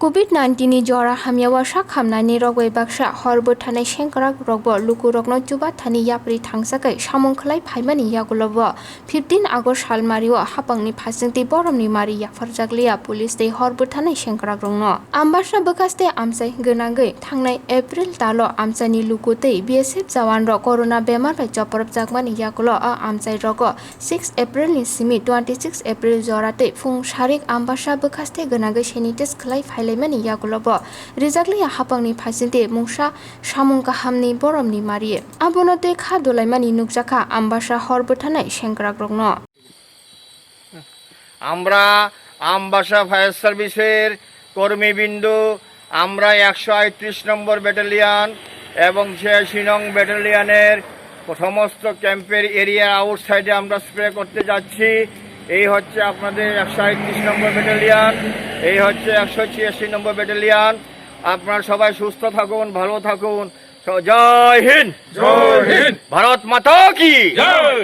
COVID-19 ni jora hamyawa shak hamnani rogwai baksa hor Butharnai Sengkrarok bo luku Rokno Chubachu yapri thangsakai samung Khlaiphano yagulobo 15 August salmario hapangni phasingti Borom Mari Yapharjakliya police dei hor Butharnai Sengkrarok no ambasha bakaste amsai gonangai thangnai April talo amsani luku tei BSF jawan ro corona Bemar bai joporop jakmani yagulo a amsai rogo 6 April ni simi 26 April jora tei phung sharik ambasha bakaste gonangai sanitis Khlaiphano yagulobo Rijakliya hapangni phasinte mungsa samung kahamni Boromni Mari abonote kha dolaimani nukjaka ambasha hor Butharnai Sengkrarok no আমরা Ambassa fire সার্ভিসের কর্মীবৃন্দ আমরা 138 নম্বর battalion এবং 86 নং ব্যাটালিয়নের সমস্ত ক্যাম্পের area আউটসাইডে আমরা spray করতে যাচ্ছি। এই হচ্ছে আপনাদের 138 নম্বর ব্যাটালিয়ন, এই হচ্ছে 186 নম্বর ব্যাটালিয়ন। আপনারা সবাই সুস্থ থাকুন, ভালো থাকুন। জয় হিন্দ, জয় হিন্দ, ভারত মাতা কি জয়।